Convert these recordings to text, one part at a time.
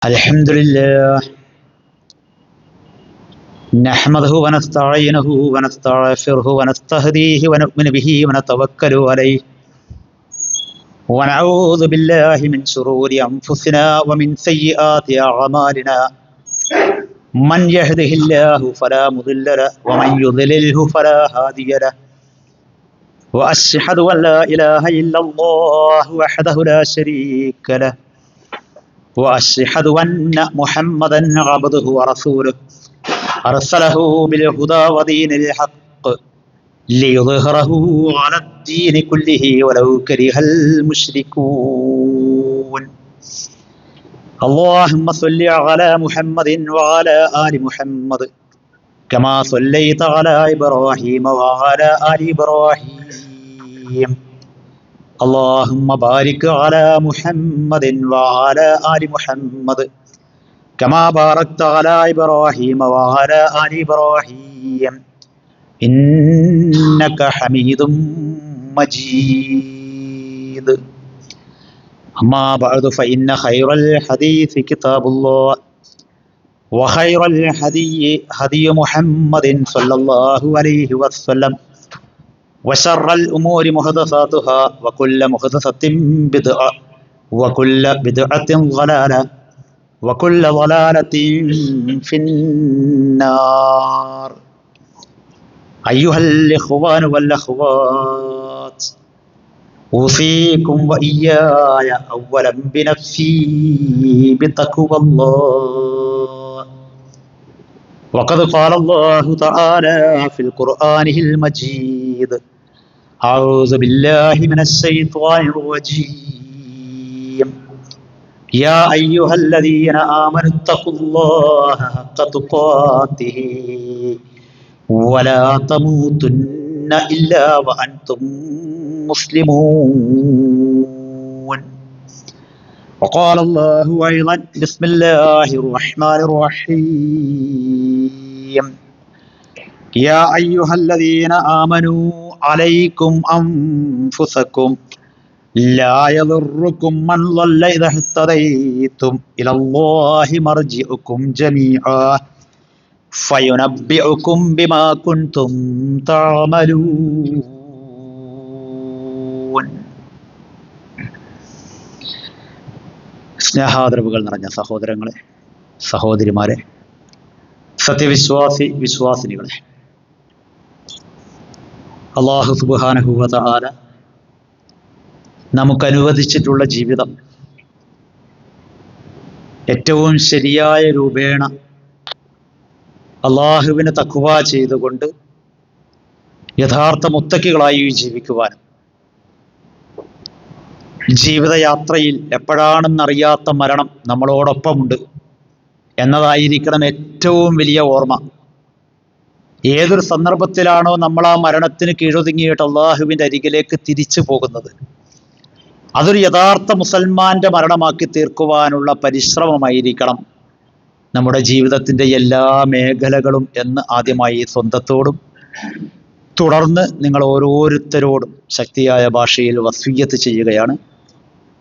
الحمد لله نحمده ونستعينه ونستغفره ونستهديه ونؤمن به ونتوكل عليه ونعوذ بالله من شرور أنفسنا ومن سيئات أعمالنا من يهده الله فلا مضل له ومن يضلله فلا هادي له وأشهد أن لا إله إلا الله وحده لا شريك له وأشهد أن محمدا عبده ورسوله أرسله بالهدى ودين الحق ليظهره على الدين كله ولو كره المشركون اللهم صل على محمد وعلى آل محمد كما صليت على إبراهيم وعلى آل إبراهيم اللهم بارك على محمد وعلى آل محمد كما باركت على إبراهيم وعلى آل إبراهيم إنك حميد مجيد أما بعد فإن خير الحديث كتاب الله وخير الهدي هدي محمد صلى الله عليه وسلم وشر الأمور محدثاتها وكل محدثة بدعة وكل بدعة ضلالة وكل ضلالة في النار أيها الإخوان والأخوات أوصيكم وإياي أولا بنفسي بتقوى الله وقد قال الله تعالى في القرآن المجيد أعوذ بالله من الشيطان الرجيم يا أيها الذين آمنوا اتقوا الله حق تقاته ولا تموتن إلا وأنتم مسلمون وقال الله أيضا بسم الله الرحمن الرحيم يا أيها الذين آمنوا عليكم أنفسكم لا يضركم من ضل إذا اهتديتم إلى الله مرجعكم جميعا فينبئكم بما كنتم تعملون സ്നേഹാദരവുകൾ നിറഞ്ഞ സഹോദരങ്ങളെ, സഹോദരിമാരെ, വിശ്വാസിനികളെ, അല്ലാഹു സുബ്ഹാനഹു വ തആല നമുക്ക് അനുവദിച്ചിട്ടുള്ള ജീവിതം ഏറ്റവും ശരിയായ രൂപേണ അള്ളാഹുവിന് തഖ്വ ചെയ്തുകൊണ്ട് യഥാർത്ഥ മുത്തക്കികളായി ജീവിക്കുവാനും ജീവിതയാത്രയിൽ എപ്പോഴാണെന്നറിയാത്ത മരണം നമ്മളോടൊപ്പമുണ്ട് എന്നതായിരിക്കണം ഏറ്റവും വലിയ ഓർമ്മ. ഏതൊരു സന്ദർഭത്തിലാണോ നമ്മൾ ആ മരണത്തിന് കീഴൊതുങ്ങിയിട്ട് അള്ളാഹുവിൻ്റെ അരികിലേക്ക് തിരിച്ചു പോകുന്നത്, അതൊരു യഥാർത്ഥ മുസൽമാന്റെ മരണമാക്കി തീർക്കുവാനുള്ള പരിശ്രമമായിരിക്കണം നമ്മുടെ ജീവിതത്തിൻ്റെ എല്ലാ മേഖലകളും എന്ന് ആദ്യമായി സ്വന്തത്തോടും തുടർന്ന് നിങ്ങൾ ഓരോരുത്തരോടും ശക്തിയായ ഭാഷയിൽ വസിയ്യത്ത് ചെയ്യുകയാണ്,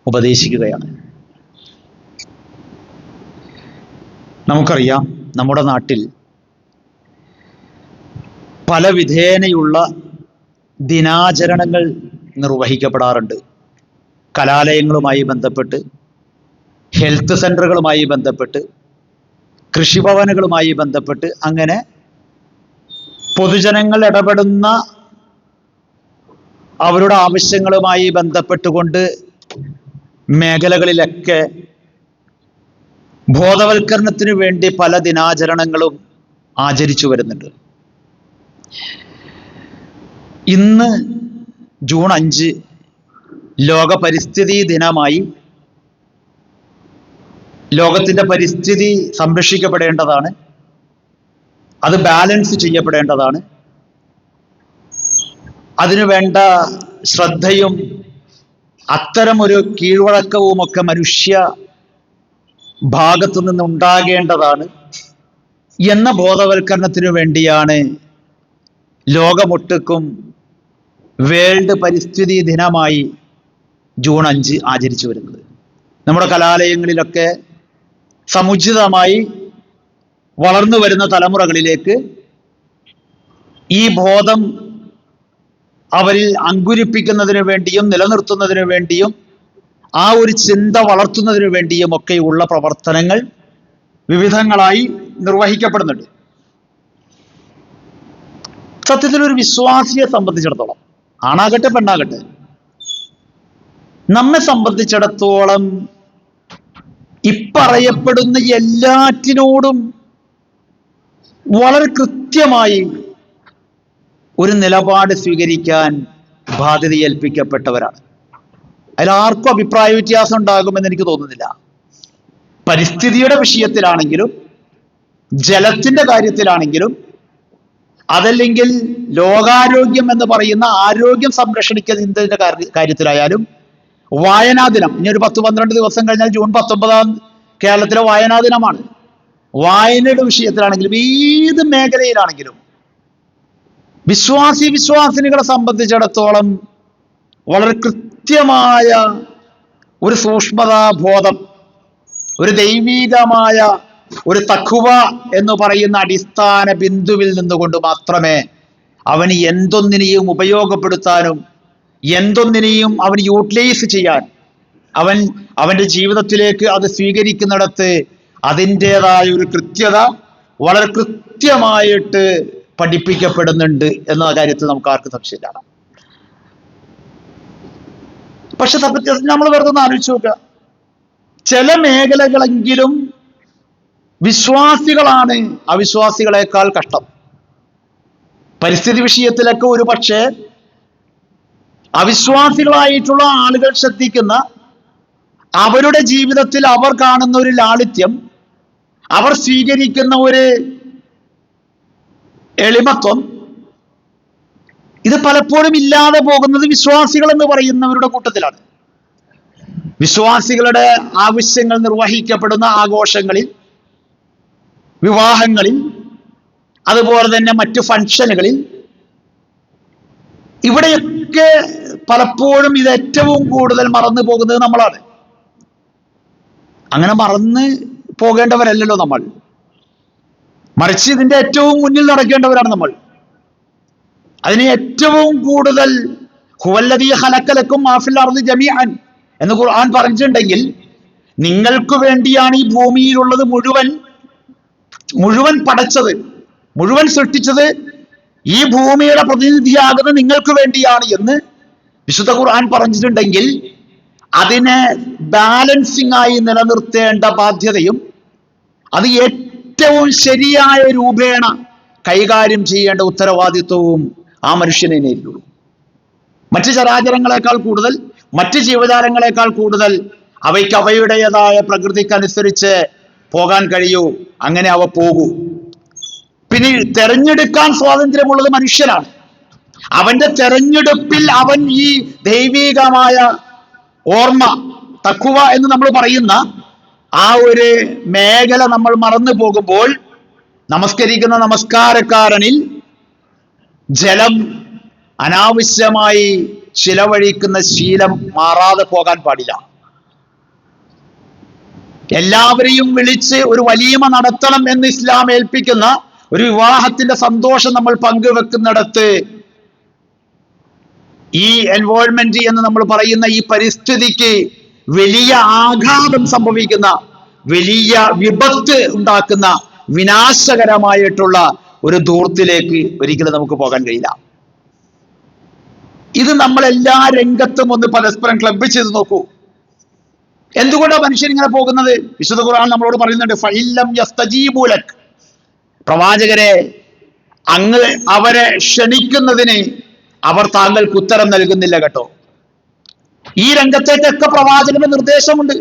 ഉപദേശിക്കുകയാണ്. നമുക്കറിയാം, നമ്മുടെ നാട്ടിൽ പല വിധേനയുള്ള ദിനാചരണങ്ങൾ നിർവഹിക്കപ്പെടാറുണ്ട്. കലാലയങ്ങളുമായി ബന്ധപ്പെട്ട്, ഹെൽത്ത് സെൻ്ററുകളുമായി ബന്ധപ്പെട്ട്, കൃഷിഭവനുകളുമായി ബന്ധപ്പെട്ട്, അങ്ങനെ പൊതുജനങ്ങൾ ഇടപെടുന്ന അവരുടെ ആവശ്യങ്ങളുമായി ബന്ധപ്പെട്ടുകൊണ്ട് മേഖലകളിലൊക്കെ ബോധവൽക്കരണത്തിനു വേണ്ടി പല ദിനാചരണങ്ങളും ആചരിച്ചു വരുന്നുണ്ട്. ഇന്ന് ജൂൺ 5 ലോക പരിസ്ഥിതി ദിനമായി. ലോകത്തിൻ്റെ പരിസ്ഥിതി സംരക്ഷിക്കപ്പെടേണ്ടതാണ്, അത് ബാലൻസ് ചെയ്യപ്പെടേണ്ടതാണ്. അതിനു വേണ്ട ശ്രദ്ധയും അത്തരമൊരു കീഴ്വഴക്കവുമൊക്കെ മനുഷ്യ ഭാഗത്തു നിന്നുണ്ടാകേണ്ടതാണ് എന്ന ബോധവൽക്കരണത്തിനു വേണ്ടിയാണ് ലോകമൊട്ടുക്കും വേൾഡ് പരിസ്ഥിതി ദിനമായി ജൂൺ 5 ആചരിച്ചു വരുന്നത്. നമ്മുടെ കലാലയങ്ങളിലൊക്കെ സമുചിതമായി വളർന്നു വരുന്ന തലമുറകളിലേക്ക് ഈ ബോധം അവരിൽ അങ്കുരിപ്പിക്കുന്നതിന് വേണ്ടിയും നിലനിർത്തുന്നതിന് വേണ്ടിയും ആ ഒരു ചിന്ത വളർത്തുന്നതിന് വേണ്ടിയും ഒക്കെയുള്ള പ്രവർത്തനങ്ങൾ വിവിധങ്ങളായി നിർവഹിക്കപ്പെടുന്നുണ്ട്. സത്യത്തിൽ ഒരു വിശ്വാസിയെ സംബന്ധിച്ചിടത്തോളം, ആണാകട്ടെ പെണ്ണാകട്ടെ, നമ്മെ സംബന്ധിച്ചിടത്തോളം ഇപ്പറയപ്പെടുന്ന എല്ലാറ്റിനോടും വളരെ കൃത്യമായി ഒരു നിലപാട് സ്വീകരിക്കാൻ ബാധ്യത ഏൽപ്പിക്കപ്പെട്ടവരാണ്. അതിൽ ആർക്കും അഭിപ്രായ വ്യത്യാസം ഉണ്ടാകുമെന്ന് എനിക്ക് തോന്നുന്നില്ല. പരിസ്ഥിതിയുടെ വിഷയത്തിലാണെങ്കിലും, ജലത്തിന്റെ കാര്യത്തിലാണെങ്കിലും, അതല്ലെങ്കിൽ ലോകാരോഗ്യം എന്ന് പറയുന്ന ആരോഗ്യം സംരക്ഷിക്കുന്നതിന്റെ കാര്യത്തിലായാലും, വായനാ ദിനം, ഇനി ഒരു 10-12 ദിവസം കഴിഞ്ഞാൽ ജൂൺ 19 കേരളത്തിലെ വായനാ ദിനമാണ്. വായനയുടെ വിഷയത്തിലാണെങ്കിലും ഏത് മേഖലയിലാണെങ്കിലും വിശ്വാസിനികളെ സംബന്ധിച്ചിടത്തോളം വളരെ കൃത്യമായ ഒരു സൂക്ഷ്മതാബോധം, ഒരു ദൈവീകമായ ഒരു തഖ്വ എന്ന് പറയുന്ന അടിസ്ഥാന ബിന്ദുവിൽ നിന്നുകൊണ്ട് മാത്രമേ അവന് എന്തൊന്നിനെയും ഉപയോഗപ്പെടുത്താനും എന്തൊന്നിനെയും അവൻ യൂട്ടിലൈസ് ചെയ്യാൻ, അവന്റെ ജീവിതത്തിലേക്ക് അത് സ്വീകരിക്കുന്നിടത്ത് അതിൻ്റെതായ ഒരു കൃത്യത വളരെ കൃത്യമായിട്ട് പഠിപ്പിക്കപ്പെടുന്നുണ്ട് എന്ന കാര്യത്തിൽ നമുക്ക് ആർക്കും സംശയമില്ല. പക്ഷെ നമ്മൾ വെറുതെ ഒന്ന് ആലോചിച്ച് നോക്കുക, ചില മേഖലകളെങ്കിലും വിശ്വാസികളാണ് അവിശ്വാസികളെക്കാൾ കഷ്ടം. പരിസ്ഥിതി വിഷയത്തിലൊക്കെ ഒരു പക്ഷേ അവിശ്വാസികളായിട്ടുള്ള ആളുകൾ ശ്രദ്ധിക്കുന്ന, അവരുടെ ജീവിതത്തിൽ അവർ കാണുന്ന ഒരു ലാളിത്യം, അവർ സ്വീകരിക്കുന്ന ഒരു എളിമത്വം, ഇത് പലപ്പോഴും ഇല്ലാതെ പോകുന്നത് വിശ്വാസികൾ എന്ന് പറയുന്നവരുടെ കൂട്ടത്തിലാണ്. വിശ്വാസികളുടെ ആവശ്യങ്ങൾ നിർവഹിക്കപ്പെടുന്ന ആഘോഷങ്ങളിൽ, വിവാഹങ്ങളിൽ, അതുപോലെ തന്നെ മറ്റു ഫംഗ്ഷനുകളിൽ, ഇവിടെയൊക്കെ പലപ്പോഴും ഇത് ഏറ്റവും കൂടുതൽ മറന്നു പോകുന്നത് നമ്മളാണ്. അങ്ങനെ മറന്ന് പോകേണ്ടവരല്ലല്ലോ നമ്മൾ, മറിച്ച് ഇതിന്റെ ഏറ്റവും മുന്നിൽ നടക്കേണ്ടവരാണ് നമ്മൾ. അതിന് ഏറ്റവും കൂടുതൽ ഹുവല്ലദീ ഖലഖലക്കും മാ ഫിൽ അർളി ജമീഅൻ എന്ന് ഖുർആൻ പറഞ്ഞിട്ടുണ്ടെങ്കിൽ, നിങ്ങൾക്ക് വേണ്ടിയാണ് ഈ ഭൂമിയിലുള്ളത് മുഴുവൻ പടച്ചത്, മുഴുവൻ സൃഷ്ടിച്ചത്, ഈ ഭൂമിയുടെ പ്രതിനിധിയാകുന്നത് നിങ്ങൾക്ക് വേണ്ടിയാണ് എന്ന് വിശുദ്ധ ഖുർആൻ പറഞ്ഞിട്ടുണ്ടെങ്കിൽ, അതിനെ ബാലൻസിംഗ് ആയി നിലനിർത്തേണ്ട ബാധ്യതയും അത് ഏറ്റവും ശരിയായ രൂപേണ കൈകാര്യം ചെയ്യേണ്ട ഉത്തരവാദിത്വവും ആ മനുഷ്യനെ നേരിടുള്ളൂ. മറ്റ് ചരാചരങ്ങളെക്കാൾ കൂടുതൽ, മറ്റ് ജീവജാലങ്ങളെക്കാൾ കൂടുതൽ അവയ്ക്ക് അവയുടേതായ പ്രകൃതിക്കനുസരിച്ച് പോകാൻ കഴിയൂ. അങ്ങനെ അവ പോകൂ. പിന്നെ തെരഞ്ഞെടുക്കാൻ സ്വാതന്ത്ര്യമുള്ളത് മനുഷ്യനാണ്. അവന്റെ തെരഞ്ഞെടുപ്പിൽ അവൻ ഈ ദൈവികമായ ഓർമ്മ, തഖ്വ എന്ന് നമ്മൾ പറയുന്ന ആ ഒരു മേഖല നമ്മൾ മറന്നു പോകുമ്പോൾ, നമസ്കരിക്കുന്ന നമസ്കാരക്കാരനിൽ ജലം അനാവശ്യമായി ചിലവഴിക്കുന്ന ശീലം മാറാതെ പോകാൻ പാടില്ല. എല്ലാവരെയും വിളിച്ച് ഒരു വലീമ നടത്തണം എന്ന് ഇസ്ലാം ഏൽപ്പിക്കുന്ന ഒരു വിവാഹത്തിന്റെ സന്തോഷം നമ്മൾ പങ്കുവെക്കുന്നിടത്ത് ഈ എൻവയോൺമെന്റ് എന്ന് നമ്മൾ പറയുന്ന ഈ പരിസ്ഥിതിക്ക് വലിയ ആഘാതം സംഭവിക്കുന്ന, വലിയ വിപത്ത് ഉണ്ടാക്കുന്ന, വിനാശകരമായിട്ടുള്ള ഒരു ധൂർത്തിലേക്ക് ഒരിക്കലും നമുക്ക് പോകാൻ കഴിയില്ല. ഇത് നമ്മൾ എല്ലാ രംഗത്തും ഒന്ന് പരസ്പരം ക്ലബ് ചെയ്ത് നോക്കൂ. എന്തുകൊണ്ടാണ് മനുഷ്യൻ ഇങ്ങനെ പോകുന്നത്? വിശുദ്ധ ഖുർആൻ നമ്മളോട് പറയുന്നുണ്ട്, ഫഇല്ലം യസ്തജീബു ലക്, പ്രവാചകരെ അങ്ങ് അവരെ ക്ഷണിക്കുന്നതിന് അവർ താങ്കൾക്ക് ഉത്തരം നൽകുന്നില്ല കേട്ടോ. ഈ രംഗത്തേക്കൊക്കെ പ്രവാചകന്റെ നിർദ്ദേശമുണ്ട്,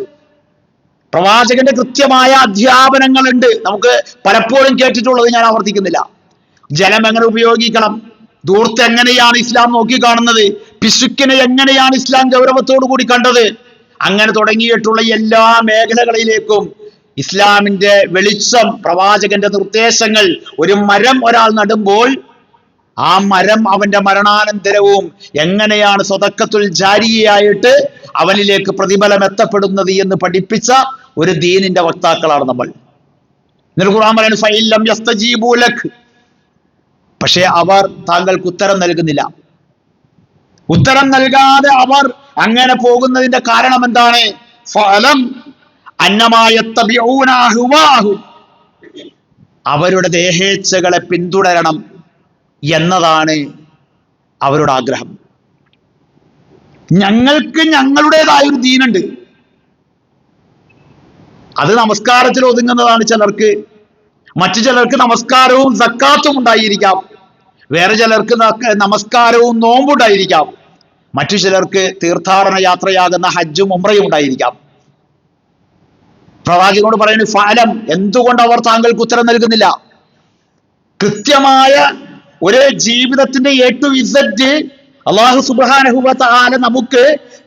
പ്രവാചകന്റെ കൃത്യമായ അധ്യാപനങ്ങളുണ്ട്. നമുക്ക് പലപ്പോഴും കേട്ടിട്ടുള്ളത് ഞാൻ ആവർത്തിക്കുന്നില്ല. ജലം എങ്ങനെ ഉപയോഗിക്കണം, ധൂർത്ത് എങ്ങനെയാണ് ഇസ്ലാം നോക്കിക്കാണുന്നത്, പിശുക്കിനെ എങ്ങനെയാണ് ഇസ്ലാം ഗൗരവത്തോടു കൂടി കണ്ടത്, അങ്ങനെ തുടങ്ങിയിട്ടുള്ള എല്ലാ മേഖലകളിലേക്കും ഇസ്ലാമിന്റെ വെളിച്ചം, പ്രവാചകന്റെ നിർദ്ദേശങ്ങൾ. ഒരു മരം ഒരാൾ നടുമ്പോൾ ആ മരം അവന്റെ മരണാനന്തരവും എങ്ങനെയാണ് സ്വതക്കത്തുൽ ജാരിയായിട്ട് അവനിലേക്ക് പ്രതിഫലം എത്തപ്പെടുന്നത് എന്ന് പഠിപ്പിച്ച ഒരു ദീനിന്റെ വക്താക്കളാണ് നമ്മൾ. എന്നിട്ട് ഖുർആൻ പറയുന്നു ഫഇല്ലം യസ്തജീബു ലക്, പക്ഷേ അവർ താങ്കൾക്ക് ഉത്തരം നൽകുന്നില്ല. ഉത്തരം നൽകാതെ അവർ അങ്ങനെ പോകുന്നതിന്റെ കാരണം എന്താണ്? ഫഅലം അന്നമാ യത്തബിഊന അഹ്വാഹും, അവരുടെ ദേഹേച്ഛകളെ പിന്തുടരണം എന്നതാണ് അവരുടെ ആഗ്രഹം. ഞങ്ങൾക്ക് ഞങ്ങളുടേതായ ഒരു ദീനുണ്ട്, അത് നമസ്കാരത്തിൽ ഒതുങ്ങുന്നതാണ് ചിലർക്ക്. മറ്റു ചിലർക്ക് നമസ്കാരവും സക്കാത്തും ഉണ്ടായിരിക്കാം, വേറെ ചിലർക്ക് നമസ്കാരവും നോമ്പുണ്ടായിരിക്കാം, മറ്റു ചിലർക്ക് തീർത്ഥാടന യാത്രയാകുന്ന ഹജ്ജും ഉംറയും ഉണ്ടായിരിക്കാം. പ്രവാചകനോട് പറയുന്നു ഫഅലം, എന്തുകൊണ്ട് അവർ താങ്കൾക്ക് ഉത്തരം നൽകുന്നില്ല? കൃത്യമായ ഒരു ജീവിതത്തിന്റെ എ ടു ഇസഡ് അല്ലാഹു സുബ്ഹാനഹു വ തആല നമുക്ക്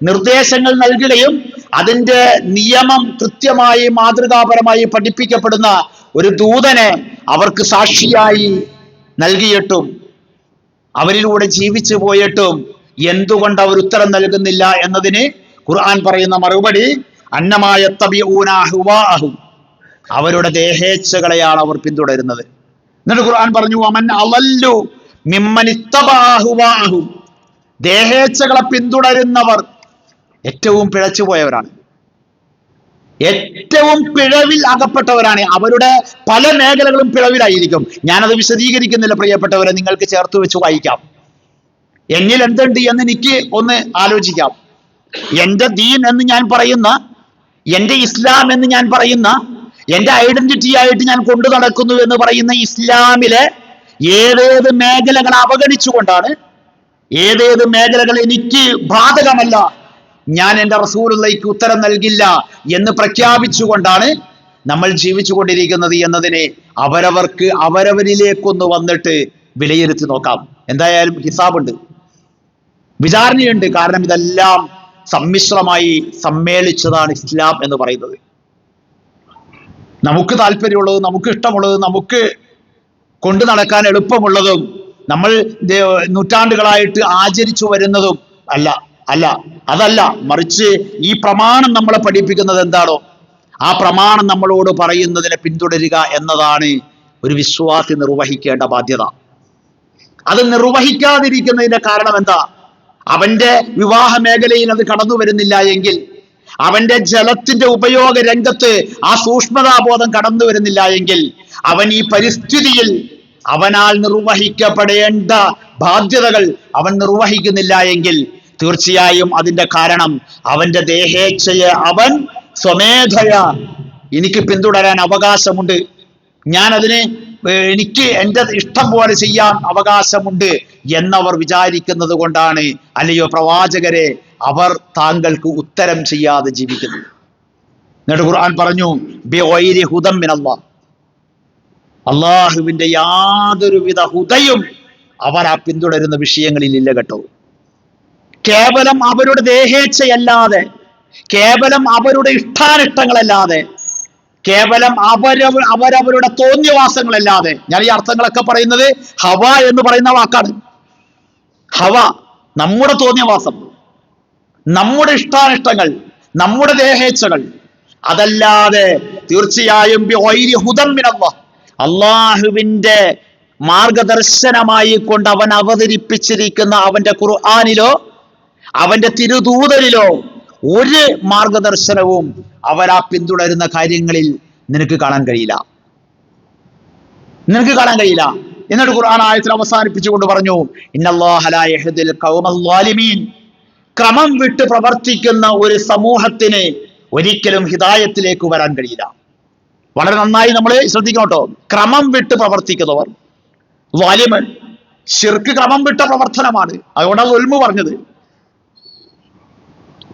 നിർദ്ദേശങ്ങൾ നൽകുകയും അതിന്റെ നിയമം കൃത്യമായി മാതൃകാപരമായി പഠിപ്പിക്കപ്പെടുന്ന ഒരു ദൂതനെ അവർക്ക് സാക്ഷിയായി നൽകിയിട്ടും അവരിലൂടെ ജീവിച്ചു പോയിട്ടും എന്തുകൊണ്ട് അവർ ഉത്തരം നൽകുന്നില്ല എന്നതിന് ഖുർആൻ പറയുന്ന മറുപടി അന്നമാ യത്തബിഊന അഹ്വാഅഹും, അവരുടെ ദേഹേച്ഛകളെയാണ് അവർ പിന്തുടരുന്നത്. എന്നിട്ട് ഖുർആൻ പറഞ്ഞു വമൻ അളല്ലു മിമ്മൻ ഇത്തബഅ അഹ്വാഅഹും, ദേഹേച്ഛകളെ പിന്തുടരുന്നവർ ഏറ്റവും പിഴച്ചുപോയവരാണ്, ഏറ്റവും പിഴവിൽ അകപ്പെട്ടവരാണ്. അവരുടെ പല മേഖലകളും പിഴവിലായിരിക്കും. ഞാനത് വിശദീകരിക്കുന്നില്ല പ്രിയപ്പെട്ടവരെ, നിങ്ങൾക്ക് ചേർത്ത് വെച്ച് വായിക്കാം. എന്നിൽ എന്തുണ്ട് എന്ന് എനിക്ക് ഒന്ന് ആലോചിക്കാം. എന്റെ ദീൻ എന്ന് ഞാൻ പറയുന്ന, എന്റെ ഇസ്ലാം എന്ന് ഞാൻ പറയുന്ന, എന്റെ ഐഡന്റിറ്റി ആയിട്ട് ഞാൻ കൊണ്ടു നടക്കുന്നു എന്ന് പറയുന്ന ഇസ്ലാമിലെ ഏതേത് മേഖലകൾ അവഗണിച്ചുകൊണ്ടാണ്, ഏതേത് മേഖലകൾ എനിക്ക് ബാധകമല്ല, ഞാൻ എൻ്റെ റസൂലുള്ളാഹിക്ക് ഉത്തരം നൽകില്ല എന്ന് പ്രഖ്യാപിച്ചുകൊണ്ടാണ് നമ്മൾ ജീവിച്ചു കൊണ്ടിരിക്കുന്നത് എന്നതിനെ അവരവർക്ക് അവരവരിലേക്കൊന്ന് വന്നിട്ട് വിലയിരുത്തി നോക്കാം. എന്തായാലും ഹിസാബുണ്ട്, വിചാരണയുണ്ട്. കാരണം ഇതെല്ലാം സമ്മിശ്രമായി സമ്മേളിച്ചതാണ് ഇസ്ലാം എന്ന് പറയുന്നത്. നമുക്ക് താല്പര്യമുള്ളതും നമുക്ക് ഇഷ്ടമുള്ളതും നമുക്ക് കൊണ്ടു നടക്കാൻ എളുപ്പമുള്ളതും നമ്മൾ നൂറ്റാണ്ടുകളായിട്ട് ആചരിച്ചു വരുന്നതും അതല്ല, മറിച്ച് ഈ പ്രമാണം നമ്മളെ പഠിപ്പിക്കുന്നത് എന്താണോ ആ പ്രമാണം നമ്മളോട് പറയുന്നതിനെ പിന്തുടരുക എന്നതാണ് ഒരു വിശ്വാസി നിർവഹിക്കേണ്ട ബാധ്യത. അത് നിർവഹിക്കാതിരിക്കുന്നതിന്റെ കാരണം എന്താ? അവന്റെ വിവാഹ മേഖലയിൽ അത് കടന്നു വരുന്നില്ല എങ്കിൽ, അവന്റെ ജലത്തിന്റെ ഉപയോഗ രംഗത്ത് ആ സൂക്ഷ്മതാബോധം കടന്നു വരുന്നില്ല എങ്കിൽ, അവൻ ഈ പരിസ്ഥിതിയിൽ അവനാൽ നിർവഹിക്കപ്പെടേണ്ട ബാധ്യതകൾ അവൻ നിർവഹിക്കുന്നില്ല എങ്കിൽ തീർച്ചയായും അതിന്റെ കാരണം അവന്റെ ദേഹേച്ഛയെ അവൻ സ്വമേധയ എനിക്ക് പിന്തുടരാൻ അവകാശമുണ്ട്, ഞാൻ അതിനെ എനിക്ക് എൻ്റെ ഇഷ്ടം പോലെ ചെയ്യാൻ അവകാശമുണ്ട് എന്നവർ വിചാരിക്കുന്നത് കൊണ്ടാണ്, അല്ലയോ പ്രവാചകരെ, അവർ താങ്കൾക്ക് ഉത്തരം ചെയ്യാതെ ജീവിക്കുന്നത്. എന്നിട്ട് ഖുർആൻ പറഞ്ഞു ബിഗൈരി ഹുദം മിനല്ലാഹ്, അള്ളാഹുവിന്റെ യാതൊരുവിധ ഹുദയും അവർ ആ പിന്തുടരുന്ന വിഷയങ്ങളിൽ ഇല്ല കേട്ടോ. കേവലം അവരുടെ ദേഹേച്ഛയല്ലാതെ, കേവലം അവരുടെ ഇഷ്ടാനിഷ്ടങ്ങളല്ലാതെ, കേവലം അവരവരുടെ തോന്നിയവാസങ്ങളല്ലാതെ. ഞാൻ ഈ അർത്ഥങ്ങളൊക്കെ പറയുന്നത് ഹവ എന്ന് പറയുന്ന വാക്കാണ്. ഹവ, നമ്മുടെ തോന്നിയവാസം, നമ്മുടെ ഇഷ്ടാനിഷ്ടങ്ങൾ, നമ്മുടെ ദേഹേച്ഛകൾ, അതല്ലാതെ തീർച്ചയായും അള്ളാഹുവിന്റെ മാർഗദർശനമായി കൊണ്ട് അവൻ അവതരിപ്പിച്ചിരിക്കുന്ന അവന്റെ ഖുർആനിലോ അവന്റെ തിരുദൂതരിലോ ഒരു മാർഗദർശനവും അവരാ പിന്തുടരുന്ന കാര്യങ്ങളിൽ നിനക്ക് കാണാൻ കഴിയില്ല. എന്നിട്ട് ഖുർആൻ ആയത്തിൽ അവസാനിപ്പിച്ചുകൊണ്ട് പറഞ്ഞു ഇന്നല്ലാഹ ലാ യഹ്ദിൽ ഖൗമൽ ളാലിമീൻ, ക്രമം വിട്ട് പ്രവർത്തിക്കുന്ന ഒരു സമൂഹത്തിന് ഒരിക്കലും ഹിദായത്തിലേക്ക് വരാൻ കഴിയില്ല. വളരെ നന്നായി നമ്മൾ ശ്രദ്ധിക്കണം കേട്ടോ. ക്രമം വിട്ട് പ്രവർത്തിക്കുന്നവർ, ളാലിമ്, ശിർക്ക് ക്രമം വിട്ട പ്രവർത്തനമാണ്. അതുകൊണ്ടാണ് ഉൽമു പറഞ്ഞത്.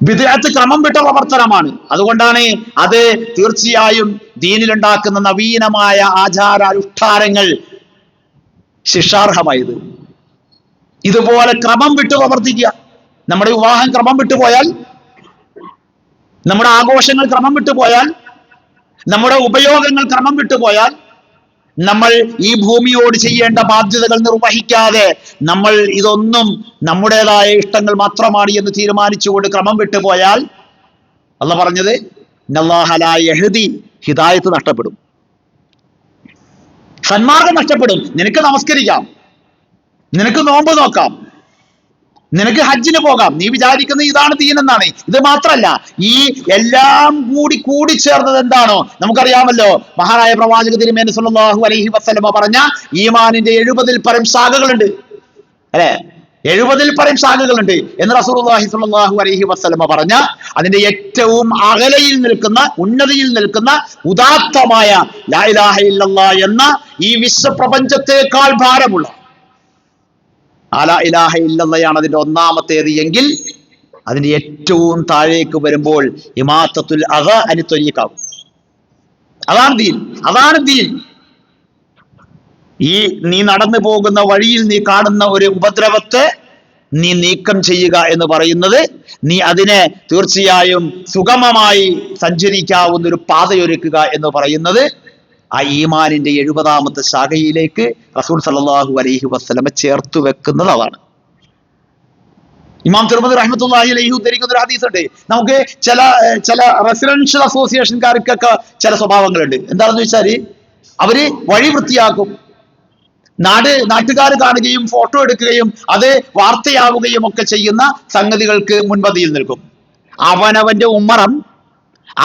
ബിദ്അത്ത് ക്രമം വിട്ട പ്രവർത്തനമാണ്. അതുകൊണ്ടാണ് അത് തീർച്ചയായും ദീനിലുണ്ടാക്കുന്ന നവീനമായ ആചാരാനുഷ്ഠാനങ്ങൾ ശിക്ഷാർഹമായത്. ഇതുപോലെ ക്രമം വിട്ട് പ്രവർത്തിക്കുക. നമ്മുടെ വിവാഹം ക്രമം വിട്ടുപോയാൽ, നമ്മുടെ ആഘോഷങ്ങൾ ക്രമം വിട്ടുപോയാൽ, നമ്മുടെ ഉപയോഗങ്ങൾ ക്രമം വിട്ടുപോയാൽ, നമ്മൾ ഈ ഭൂമിയോട് ചെയ്യേണ്ട ബാധ്യതകൾ നിർവഹിക്കാതെ നമ്മൾ ഇതൊന്നും നമ്മുടേതായ ഇഷ്ടങ്ങൾ മാത്രമാണ് എന്ന് തീരുമാനിച്ചുകൊണ്ട് ക്രമം വിട്ടുപോയാൽ, അള്ളാഹ് പറഞ്ഞത് ഇന്നല്ലാഹ ലാ യഹ്ദി, ഹിദായത്ത് നഷ്ടപ്പെടും, സന്മാർഗം നഷ്ടപ്പെടും. നിനക്ക് നമസ്കരിക്കാം, നിനക്ക് നോമ്പ് നോക്കാം, നിനക്ക് ഹജ്ജിന് പോകാം, നീ വിചാരിക്കുന്നത് ഇതാണ് ദീൻ എന്നാണ്. ഇത് മാത്രല്ല, ഈ എല്ലാം കൂടി ചേർന്നത് എന്താണോ നമുക്കറിയാമല്ലോ. മഹാനായ പ്രവാചക തിരുമേനി സല്ലല്ലാഹു അലൈഹി വസല്ലമ പറഞ്ഞ ഈമാനിന്റെ 70-ൽ പരം ശാഖകളുണ്ട്, അല്ലെ? 70-ൽ പരം ശാഖകളുണ്ട് എന്ന് റസൂലുള്ളാഹി സ്വല്ലല്ലാഹു അലൈഹി വസല്ലമ പറഞ്ഞ അതിന്റെ ഏറ്റവും അകലയിൽ നിൽക്കുന്ന, ഉന്നതിയിൽ നിൽക്കുന്ന ഉദാത്തമായ ലാ ഇലാഹ ഇല്ലല്ലാഹ് എന്ന ഈ വിശ്വപ്രപഞ്ചത്തെക്കാൾ ഭാരമുള്ള ലാ ഇലാഹ ഇല്ലല്ലാഹയാണ് അതിന്റെ ഒന്നാമത്തേത് എങ്കിൽ അതിന്റെ ഏറ്റവും താഴേക്ക് വരുമ്പോൾ ഇമാത്തത്തുൽ അദ അനി ത്വരീഖ, അതാണ് ദീൻ, അതാണ് ദീൻ. ഈ നീ നടന്നു പോകുന്ന വഴിയിൽ നീ കാണുന്ന ഒരു ഉപദ്രവത്തെ നീ നീക്കം ചെയ്യുക എന്ന് പറയുന്നത്, നീ അതിനെ തീർച്ചയായും സുഗമമായി സഞ്ചരിക്കാവുന്ന ഒരു പാതയൊരുക്കുക എന്ന് പറയുന്നത് ആ ഈമാനിന്റെ 70-ാമത്തെ ശാഖയിലേക്ക് റസൂൽ സല്ലല്ലാഹു അലൈഹി വസല്ലമ ചേർത്തു വെക്കുന്നത് അതാണ്. ഇമാം തിർമിദി റഹ്മത്തുള്ളാഹി അലൈഹി ഉദ്ധരിക്കുന്ന ഒരു ഹദീസ് ഉണ്ട്. നമുക്ക് ചില റെസിഡൻഷ്യൽ അസോസിയേഷൻകാർക്കൊക്കെ ചില സ്വഭാവങ്ങളുണ്ട്. എന്താണെന്ന് വെച്ചാൽ അവര് വഴി വൃത്തിയാക്കും, നാട്ടുകാർ കാണുകയും ഫോട്ടോ എടുക്കുകയും അത് വാർത്തയാവുകയും ഒക്കെ ചെയ്യുന്ന സംഗതികൾക്ക് മുൻപന്തിയിൽ നിൽക്കും. അവനവന്റെ ഉമ്മറം,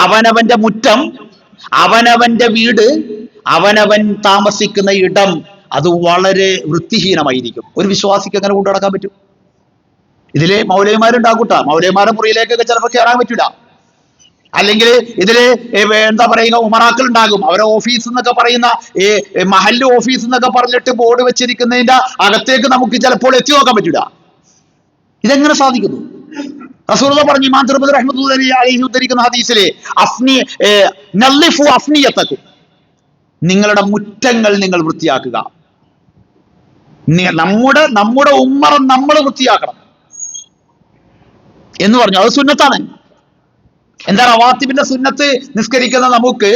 അവനവന്റെ മുറ്റം, അവനവന്റെ വീട്, അവനവൻ താമസിക്കുന്ന ഇടം അത് വളരെ വൃത്തിഹീനമായിരിക്കും. ഒരു വിശ്വാസിക്ക് അങ്ങനെ കൊണ്ടു നടക്കാൻ പറ്റും? ഇതില് മൗലവിമാരുണ്ടാകൂട്ട, മൗലവിമാരുടെ മുറിയിലേക്കൊക്കെ ചിലപ്പോൾ കയറാൻ പറ്റൂല. അല്ലെങ്കിൽ ഇതില് എന്താ പറയുക, ഉമറാക്കൾ ഉണ്ടാകും. അവരെ ഓഫീസ് എന്നൊക്കെ പറയുന്ന ഈ മഹല്ല് ഓഫീസ് എന്നൊക്കെ പറഞ്ഞിട്ട് ബോർഡ് വെച്ചിരിക്കുന്നതിന്റെ അകത്തേക്ക് നമുക്ക് ചിലപ്പോൾ എത്തി നോക്കാൻ പറ്റൂല. ഇതെങ്ങനെ സാധിക്കുന്നു? റസൂലുള്ളാഹി പറഞ്ഞു, ഇമാം തിർമിദി റഹ്മത്തുള്ളാഹി അലൈഹി ഉദ്ധരിക്കുന്ന ഹദീസിലെ നള്ളിഫു അഫ്നിയതക്കും, നിങ്ങളുടെ മുറ്റങ്ങൾ നിങ്ങൾ വൃത്തിയാക്കുക. നമ്മുടെ ഉമ്മറം നമ്മൾ വൃത്തിയാക്കണം എന്ന് പറഞ്ഞു. അത് സുന്നത്താണ്. എന്താ റവാത്തിബിന്റെ സുന്നത്ത് നിസ്കരിക്കുന്ന നമുക്ക്,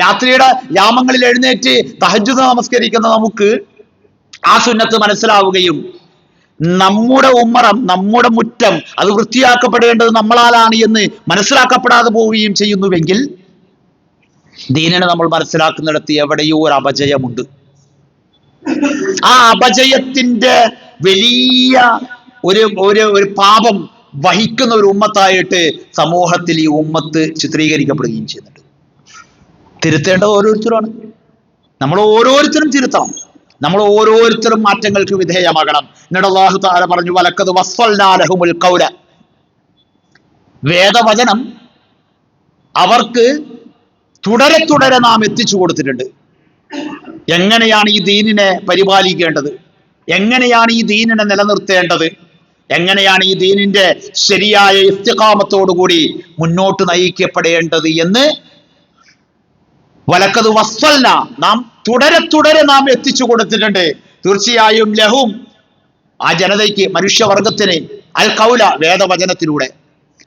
രാത്രിയുടെ യാമങ്ങളിൽ എഴുന്നേറ്റ് തഹജ്ജുദ് നമസ്കരിക്കുന്ന നമുക്ക് ആ സുന്നത്ത് മനസ്സിലാവുകയും നമ്മുടെ ഉമ്മറം, നമ്മുടെ മുറ്റം അത് വൃത്തിയാക്കപ്പെടേണ്ടത് നമ്മളാലാണ് എന്ന് മനസ്സിലാക്കപ്പെടാതെ പോവുകയും ചെയ്യുന്നുവെങ്കിൽ ദീനിനെ നമ്മൾ മനസ്സിലാക്കുന്നിടത്ത് എവിടെയോ ഒരു അപജയമുണ്ട്. ആ അപജയത്തിന്റെ വലിയ ഒരു പാപം വഹിക്കുന്ന ഒരു ഉമ്മത്തായിട്ട് സമൂഹത്തിൽ ഈ ഉമ്മത്ത് ചിത്രീകരിക്കപ്പെടുകയും ചെയ്യുന്നുണ്ട്. തിരുത്തേണ്ടത് ഓരോരുത്തരുമാണ്. നമ്മൾ ഓരോരുത്തരും തിരുത്തണം. നമ്മൾ ഓരോരുത്തരും മാറ്റങ്ങൾക്ക് വിധേയമാകണം. എന്നിട്ട് അല്ലാഹു തആല പറഞ്ഞു, വലഖദ് വസ്സൽനാ ലഹുമുൽ ഖൗല, വേദവചനം അവർക്ക് തുടരെ നാം എത്തിച്ചു കൊടുത്തിട്ടുണ്ട്. എങ്ങനെയാണ് ഈ ദീനിനെ പരിപാലിക്കേണ്ടത്, എങ്ങനെയാണ് ഈ ദീനിനെ നിലനിർത്തേണ്ടത്, എങ്ങനെയാണ് ഈ ദീനിന്റെ ശരിയായ ഇസ്തിഖാമത്തോടുകൂടി മുന്നോട്ട് നയിക്കപ്പെടേണ്ടത് എന്ന് വലഖദ് വസ്സൽന, നാം തുടരെ നാം എത്തിച്ചു കൊടുത്തിട്ടുണ്ട്. തീർച്ചയായും ലഹും, ആ ജനതയ്ക്ക്, മനുഷ്യവർഗത്തിന്, അൽ ഖൗല, വേദവചനത്തിലൂടെ.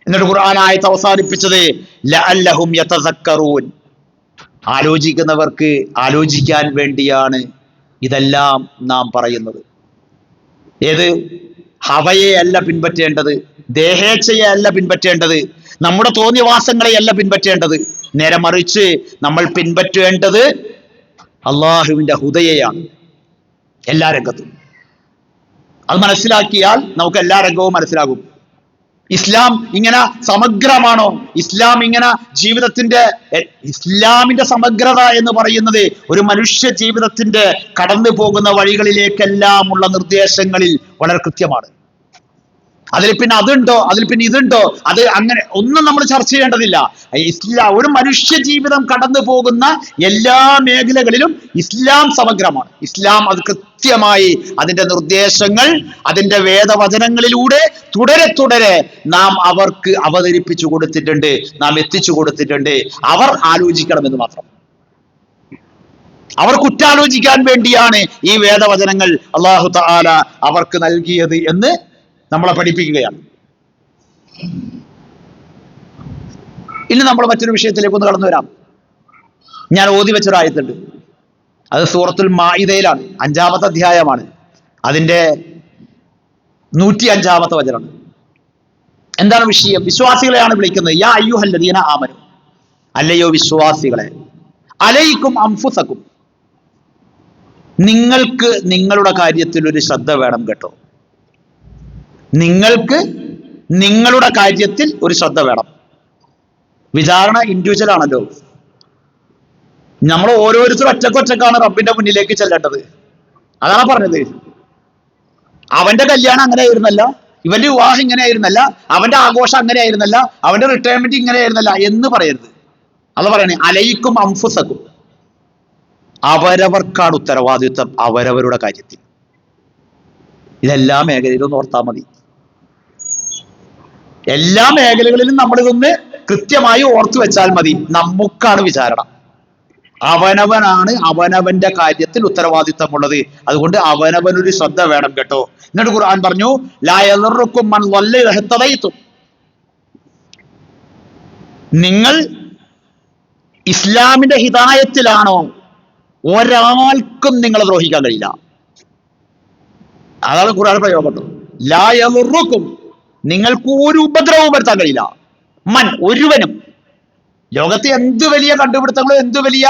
എന്നിട്ട് ഖുർആൻ ആയത്ത് അവസാനിപ്പിച്ചത് ലഅല്ലഹും യതസക്കറൂൻ, ആലോചിക്കുന്നവർക്ക് ആലോചിക്കാൻ വേണ്ടിയാണ് ഇതെല്ലാം നാം പറയുന്നത്. ഏത് ഹവയെ അല്ല പിൻപറ്റേണ്ടത്, ദേഹേച്ഛയെ അല്ല പിൻപറ്റേണ്ടത്, നമ്മുടെ തോന്നിവാസങ്ങളെ അല്ല പിൻപറ്റേണ്ടത്. നേരെ മറിച്ച് നമ്മൾ പിൻപറ്റേണ്ടത് അള്ളാഹുവിന്റെ ഹുദയെയാണ് എല്ലാ രംഗത്തും. അത് മനസ്സിലാക്കിയാൽ നമുക്ക് എല്ലാ രംഗവും മനസ്സിലാകും. ഇസ്ലാം ഇങ്ങനെ സമഗ്രമാണോ? ഇസ്ലാം ഇങ്ങനെ ഇസ്ലാമിന്റെ സമഗ്രത എന്ന് പറയുന്നത് ഒരു മനുഷ്യ ജീവിതത്തിന്റെ കടന്നു പോകുന്ന വഴികളിലേക്കെല്ലാം ഉള്ള നിർദ്ദേശങ്ങളിൽ വളരെ കൃത്യമാണ്. അതിൽ പിന്നെ അതുണ്ടോ, അതിൽ പിന്നെ ഇതുണ്ടോ, അത് അങ്ങനെ ഒന്നും നമ്മൾ ചർച്ച ചെയ്യേണ്ടതില്ല. ഇസ്ലാം ഒരു മനുഷ്യ ജീവിതം കടന്നു പോകുന്ന എല്ലാ മേഖലകളിലും ഇസ്ലാം സമഗ്രമാണ്. ഇസ്ലാം അത് കൃത്യമായി അതിന്റെ നിർദ്ദേശങ്ങൾ അതിന്റെ വേദവചനങ്ങളിലൂടെ തുടരെ നാം അവർക്ക് അവതരിപ്പിച്ചു കൊടുത്തിട്ടുണ്ട്, നാം എത്തിച്ചു കൊടുത്തിട്ടുണ്ട്. അവർ ആലോചിക്കണമെന്ന് മാത്രം. അവർ കുറ്റാലോചിക്കാൻ വേണ്ടിയാണ് ഈ വേദവചനങ്ങൾ അല്ലാഹു തആല അവർക്ക് നൽകിയത് എന്ന് നമ്മളെ പഠിപ്പിക്കുകയാണ്. ഇനി നമ്മൾ മറ്റൊരു വിഷയത്തിലേക്ക് ഒന്ന് കടന്നു വരാം. ഞാൻ ഓതി വെച്ചൊരായത്തുണ്ട്, അത് സൂറത്തുൽ മാഇദയിലാണ്, 5-ാമത്തെ അധ്യായമാണ്, അതിന്റെ 105-ാമത്തെ വചനം. എന്താണ് വിഷയം? വിശ്വാസികളെയാണ് വിളിക്കുന്നത്. യാ അയ്യുഹല്ലദീന ആമനു, അല്ലയോ വിശ്വാസികളെ, അലൈക്കും അൻഫുസക്കും, നിങ്ങൾക്ക് നിങ്ങളുടെ കാര്യത്തിൽ ഒരു ശ്രദ്ധ വേണം കേട്ടോ. നിങ്ങൾക്ക് നിങ്ങളുടെ കാര്യത്തിൽ ഒരു ശ്രദ്ധ വേണം. വിചാരണ ഇൻഡിവിജ്വൽ ആണല്ലോ. നമ്മൾ ഓരോരുത്തരും ഒറ്റക്കൊറ്റക്കാണ് റബ്ബിന്റെ മുന്നിലേക്ക് ചെല്ലേണ്ടത്. അതാണ് പറഞ്ഞത്. അവന്റെ കല്യാണം അങ്ങനെ ആയിരുന്നല്ല, ഇവന്റെ വിവാഹം ഇങ്ങനെ ആയിരുന്നല്ല, അവന്റെ ആഘോഷം അങ്ങനെ ആയിരുന്നല്ല, അവന്റെ റിട്ടയർമെന്റ് ഇങ്ങനെ ആയിരുന്നല്ല എന്ന് പറയരുത്. അത് പറയണേ അലൈക്കും അൻഫുസക്കും, അവരവർക്കാണ് ഉത്തരവാദിത്വം അവരവരുടെ കാര്യത്തിൽ. ഇതെല്ലാ മേഖലയിലും ഓർത്താൽ മതി. എല്ലാ മേഖലകളിലും നമ്മളിതൊന്ന് കൃത്യമായി ഓർത്തു വെച്ചാൽ മതി. നമുക്കാണ് വിചാരണ. അവനവനാണ് അവനവന്റെ കാര്യത്തിൽ ഉത്തരവാദിത്തമുള്ളത്. അതുകൊണ്ട് അവനവനൊരു ശ്രദ്ധ വേണം കേട്ടോ. എന്നിട്ട് ഖുർആൻ പറഞ്ഞു, ലാ യദുറുക്കും മൻ ളല്ല ഇദ ഹതദൈതും, നിങ്ങൾ ഇസ്ലാമിന്റെ ഹിദായത്തിലാണോ ഒരാൾക്കും നിങ്ങളെ ദ്രോഹിക്കാൻ കഴിയില്ല. അതാണ് ഖുർആൻ പ്രയോഗം. ലാ യദുറുക്കും, നിങ്ങൾക്ക് ഒരു ഉപദ്രവവും വരുത്താൻ കഴിയില്ല. മൻ, ഒരുവനും. ലോകത്തെ എന്ത് വലിയ കണ്ടുപിടുത്തങ്ങളോ എന്ത് വലിയ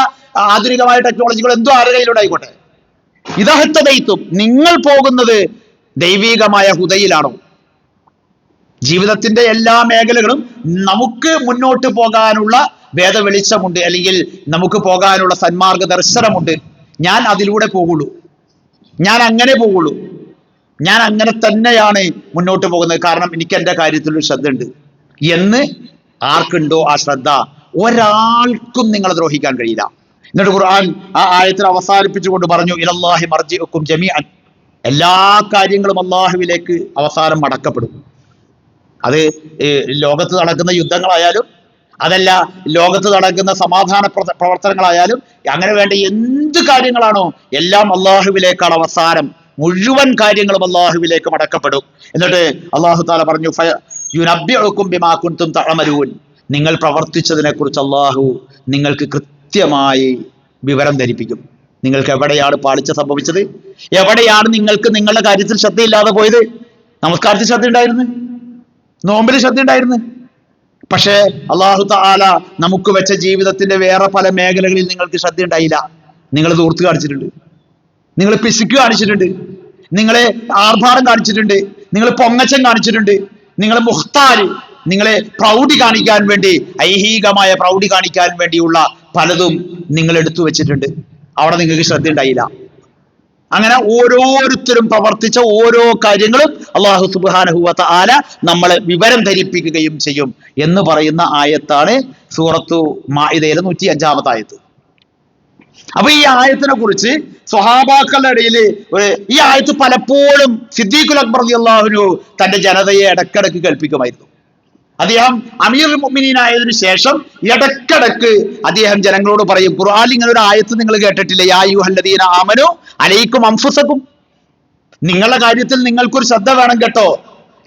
ആധുനികമായ ടെക്നോളജികളോ എന്തോ ആരുടെ കയ്യിലുണ്ടായിക്കോട്ടെ, ഇദഹ്തദൈതും, നിങ്ങൾ പോകുന്നത് ദൈവികമായ ഹുദയിലാണോ? ജീവിതത്തിന്റെ എല്ലാ മേഖലകളും നമുക്ക് മുന്നോട്ട് പോകാനുള്ള വേദവെളിച്ചമുണ്ട്, അല്ലെങ്കിൽ നമുക്ക് പോകാനുള്ള സന്മാർഗ ദർശനമുണ്ട്. ഞാൻ അതിലൂടെ പോകുള്ളൂ, ഞാൻ അങ്ങനെ പോകുള്ളൂ, ഞാൻ അങ്ങനെ തന്നെയാണ് മുന്നോട്ട് പോകുന്നത്, കാരണം എനിക്ക് എൻ്റെ കാര്യത്തിൽ ഒരു ശ്രദ്ധ ഉണ്ട് എന്ന് ആർക്കുണ്ടോ ആ ശ്രദ്ധ, ഒരാൾക്കും നിങ്ങളെ ദ്രോഹിക്കാൻ കഴിയില്ല. എന്നിട്ട് ഖുർആൻ ആ ആയത്തിൽ അവസാനിപ്പിച്ചുകൊണ്ട് പറഞ്ഞു, ഇലല്ലാഹി മർജിഉക്കും ജമീഅൻ, എല്ലാ കാര്യങ്ങളും അള്ളാഹുവിലേക്ക് അവസാനം മടക്കപ്പെടും. അത് ലോകത്ത് നടക്കുന്ന യുദ്ധങ്ങളായാലും, അതല്ല ലോകത്ത് നടക്കുന്ന സമാധാന പ്രവർത്തനങ്ങളായാലും, അങ്ങനെ വേണ്ട എന്ത് കാര്യങ്ങളാണോ എല്ലാം അള്ളാഹുവിലേക്കാണ് അവസാനം. മുഴുവൻ കാര്യങ്ങളും അള്ളാഹുവിലേക്ക് മടക്കപ്പെടും. എന്നിട്ട് അള്ളാഹു തആല പറഞ്ഞു, യുനബ്ബിഉക്കും ബിമാ കുൻതും തഅമലൂൻ, നിങ്ങൾ പ്രവർത്തിച്ചതിനെ കുറിച്ച് അള്ളാഹു നിങ്ങൾക്ക് കൃത്യമായി വിവരം ധരിപ്പിക്കും. നിങ്ങൾക്ക് എവിടെയാണ് പാളിച്ച സംഭവിച്ചത്, എവിടെയാണ് നിങ്ങൾക്ക് നിങ്ങളുടെ കാര്യത്തിൽ ശ്രദ്ധയില്ലാതെ പോയത്. നമസ്കാരത്തിൽ ശ്രദ്ധ ഉണ്ടായിരുന്നു, നോമ്പിൽ ശ്രദ്ധ ഉണ്ടായിരുന്നു, പക്ഷേ അള്ളാഹു തആല നമുക്ക് വെച്ച ജീവിതത്തിന്റെ വേറെ പല മേഖലകളിൽ നിങ്ങൾക്ക് ശ്രദ്ധ ഉണ്ടായില്ല. നിങ്ങൾ ദൂർത്ത് കാണിച്ചിട്ടുണ്ട്, നിങ്ങൾ പിശുക്ക് കാണിച്ചിട്ടുണ്ട്, നിങ്ങളെ ആർഭാടം കാണിച്ചിട്ടുണ്ട്, നിങ്ങൾ പൊങ്ങച്ചം കാണിച്ചിട്ടുണ്ട്, നിങ്ങൾ മുഖ്താര്, നിങ്ങളെ പ്രൗഢി കാണിക്കാൻ വേണ്ടി, ഐഹികമായ പ്രൗഢി കാണിക്കാൻ വേണ്ടിയുള്ള പലതും നിങ്ങൾ എടുത്തു വെച്ചിട്ടുണ്ട്. അവിടെ നിങ്ങൾക്ക് ശ്രദ്ധ ഉണ്ടായില്ല. അങ്ങനെ ഓരോരുത്തരും പ്രവർത്തിച്ച ഓരോ കാര്യങ്ങളും അല്ലാഹു സുബ്ഹാനഹു വ തആല നമ്മളെ വിവരം ധരിപ്പിക്കുകയും ചെയ്യും എന്ന് പറയുന്ന ആയത്താണ് സൂറത്തു മാഇദയിലെ 105-ാമത്തെ ആയത്ത്. അപ്പൊ ഈ ആയത്തിനെ കുറിച്ച് സ്വഹാബാക്കളുടെ ഇടയിൽ ഈ ആയത്ത് പലപ്പോഴും സിദ്ദീഖുൽ അക്ബർ റളിയല്ലാഹു അൻഹു തന്റെ ജനതയെ ഇടക്കിടക്ക് കേൾപ്പിക്കുമായിരുന്നു. അദ്ദേഹം അമീറുൽ മുഅ്മിനീൻ ആയതിനു ശേഷം ഇടക്കിടക്ക് അദ്ദേഹം ജനങ്ങളോട് പറയും, ഖുർആനിൽ ഇങ്ങനെ ഒരു ആയത്ത് നിങ്ങൾ കേട്ടിട്ടില്ലേ, യാ അയ്യുഹല്ലദീന ആമനു അലൈക്കും അൻഫുസക്കും, നിങ്ങളുടെ കാര്യത്തിൽ നിങ്ങൾക്കൊരു ശ്രദ്ധ വേണം കേട്ടോ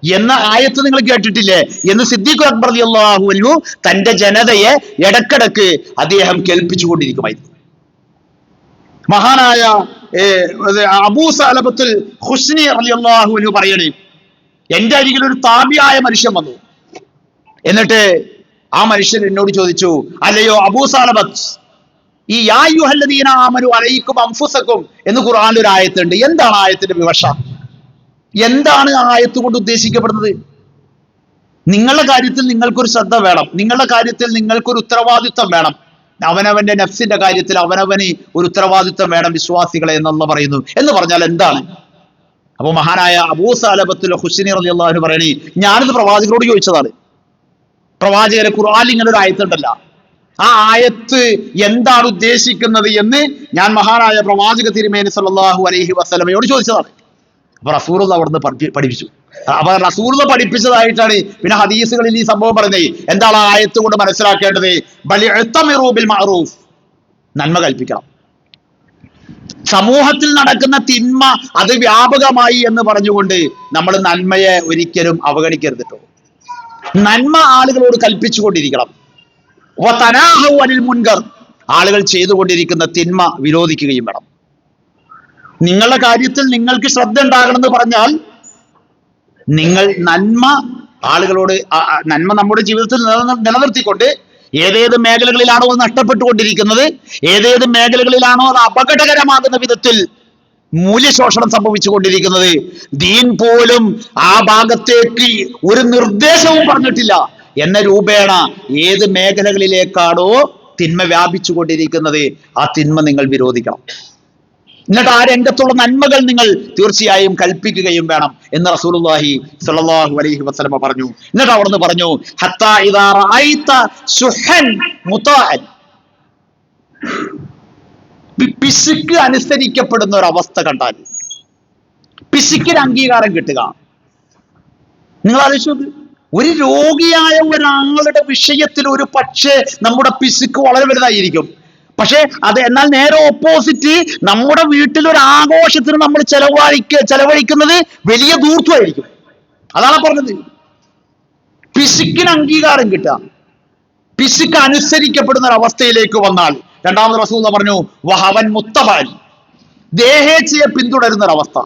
എന്ന ആയത്ത് നിങ്ങൾ കേട്ടിട്ടില്ലേ എന്ന് സിദ്ദീഖുൽ അക്ബർ റളിയല്ലാഹു അൻഹു തന്റെ ജനതയെ ഇടക്കിടക്ക് അദ്ദേഹം കേൾപ്പിച്ചുകൊണ്ടിരിക്കുമായിരുന്നു. മഹാനായ അബൂ സഅലബത്തുൽ ഖുശ്നി റളിയല്ലാഹു അൻഹു പറയണേ, എന്റെ അരികിൽ ഒരു താബിയായ മനുഷ്യൻ വന്നു. എന്നിട്ട് ആ മനുഷ്യൻ എന്നോട് ചോദിച്ചു, അല്ലയോ അബൂ സഅലബത്ത്, ഈ യാ അയ്യുഹല്ലദീന ആമനു അലൈക്കും അൻഫുസക്കും എന്ന് ഖുർആനിൽ ഒരു ആയത്തുണ്ട്. എന്താണ് ആയത്തിന്റെ വിവക്ഷ? എന്താണ് ആ ആയത്ത് കൊണ്ട് ഉദ്ദേശിക്കപ്പെടുന്നത്? നിങ്ങളുടെ കാര്യത്തിൽ നിങ്ങൾക്കൊരു ശ്രദ്ധ വേണം, നിങ്ങളുടെ കാര്യത്തിൽ നിങ്ങൾക്കൊരു ഉത്തരവാദിത്വം വേണം, അവനവന്റെ നഫ്സിന്റെ കാര്യത്തിൽ അവനവന് ഒരു ഉത്തരവാദിത്വം വേണം വിശ്വാസികളെ എന്നുള്ള പറയുന്നു. എന്ന് പറഞ്ഞാൽ എന്താണ്? അപ്പൊ മഹാനായ അബൂ സഅലബത്തുൽ ഖുശ്നി റളിയല്ലാഹു അൻഹു പറയണേ, ഞാനിത് പ്രവാചകരോട് ചോദിച്ചതാണ്. പ്രവാചകരെ ഖുർആനിൽ ഇങ്ങനെ ഒരു ആയത്തുണ്ടല്ലോ, ആ ആയത്ത് എന്താണ് ഉദ്ദേശിക്കുന്നത് എന്ന് ഞാൻ മഹാനായ പ്രവാചക തിരുമേനി സല്ലല്ലാഹു അലൈഹി വസല്ലമയോട് ചോദിച്ചതാണ്. അപ്പൊ റസൂലുള്ളാഹി അവിടുന്ന് പഠിപ്പിച്ചു. അപ്പൊ റസൂലുള്ളാഹി പഠിപ്പിച്ചതായിട്ടാണ് പിന്നെ ഹദീസുകളിൽ ഈ സംഭവം പറയുന്നത്. എന്താണ് ആ ആയത്ത് കൊണ്ട് മനസ്സിലാക്കേണ്ടത്? ബലിഅ്തമിറൂ ബിൽ മഅറൂഫ്, നന്മ കൽപ്പിക്കണം. സമൂഹത്തിൽ നടക്കുന്ന തിന്മ അത് വ്യാപകമായി എന്ന് പറഞ്ഞുകൊണ്ട് നമ്മൾ നന്മയെ ഒരിക്കലും അവഗണിക്കരുത് കേട്ടോ. നന്മ ആളുകളോട് കൽപ്പിച്ചുകൊണ്ടിരിക്കണം. വതനാഹു അനിൽ മുൻകർ, ആളുകൾ ചെയ്തുകൊണ്ടിരിക്കുന്ന തിന്മ വിരോധിക്കുകയും വേണം. നിങ്ങളുടെ കാര്യത്തിൽ നിങ്ങൾക്ക് ശ്രദ്ധ ഉണ്ടാകണമെന്ന് പറഞ്ഞാൽ നിങ്ങൾ നന്മ ആളുകളോട് നന്മ നമ്മുടെ ജീവിതത്തിൽ നിലനിർത്തിക്കൊണ്ട് ഏതേത് മേഖലകളിലാണോ അത് നഷ്ടപ്പെട്ടുകൊണ്ടിരിക്കുന്നത്, ഏതേത് മേഖലകളിലാണോ അത് അപകടകരമാകുന്ന വിധത്തിൽ മൂല്യശോഷണം സംഭവിച്ചുകൊണ്ടിരിക്കുന്നത്, ദീൻ പോലും ആ ഭാഗത്തേക്ക് ഒരു നിർദ്ദേശവും പറഞ്ഞിട്ടില്ല എന്ന രൂപേണ ഏത് മേഖലകളിലേക്കാണോ തിന്മ വ്യാപിച്ചു കൊണ്ടിരിക്കുന്നത് ആ തിന്മ നിങ്ങൾ വിരോധിക്കണം. എന്നിട്ട് ആ രംഗത്തുള്ള നന്മകൾ നിങ്ങൾ തീർച്ചയായും കൽപ്പിക്കുകയും വേണം എന്ന് റസൂലുള്ളാഹി സ്വല്ലല്ലാഹു അലൈഹി വസല്ലമ പറഞ്ഞു. എന്നിട്ട് അവിടുന്ന് പറഞ്ഞു, ഹത്താ ഇദാ റഅയ്ത ശുഹൻ മുതാഅൻ, പിശുക്ക് അനുസരിക്കപ്പെടുന്ന ഒരു അവസ്ഥ കണ്ടാൽ, പിശുക്കിന് അംഗീകാരം കിട്ടുക. നിങ്ങൾ ആലോചിച്ചു നോക്ക്, ഒരു രോഗിയായ ഒരാളുടെ വിഷയത്തിൽ ഒരു പക്ഷേ നമ്മുടെ പിശുക്ക് വളരെ വലുതായിരിക്കും. പക്ഷെ അത് എന്നാൽ നേരെ ഓപ്പോസിറ്റ് നമ്മുടെ വീട്ടിൽ ഒരു ആഘോഷത്തിന് നമ്മൾ ചെലവഴിക്കുന്നത് വലിയ ദൂർത്തുമായിരിക്കും. അതാണ് പറഞ്ഞത്, പിശുക്കിന് അംഗീകാരം കിട്ടുക, പിശുക്ക് അനുസരിക്കപ്പെടുന്ന ഒരു അവസ്ഥയിലേക്ക് വന്നാൽ. രണ്ടാമത് റസൂൽ പറഞ്ഞു വഹവൻ മുത്തബൻ, ദേഹേച്ഛയെ പിന്തുടരുന്ന ഒരവസ്ഥ.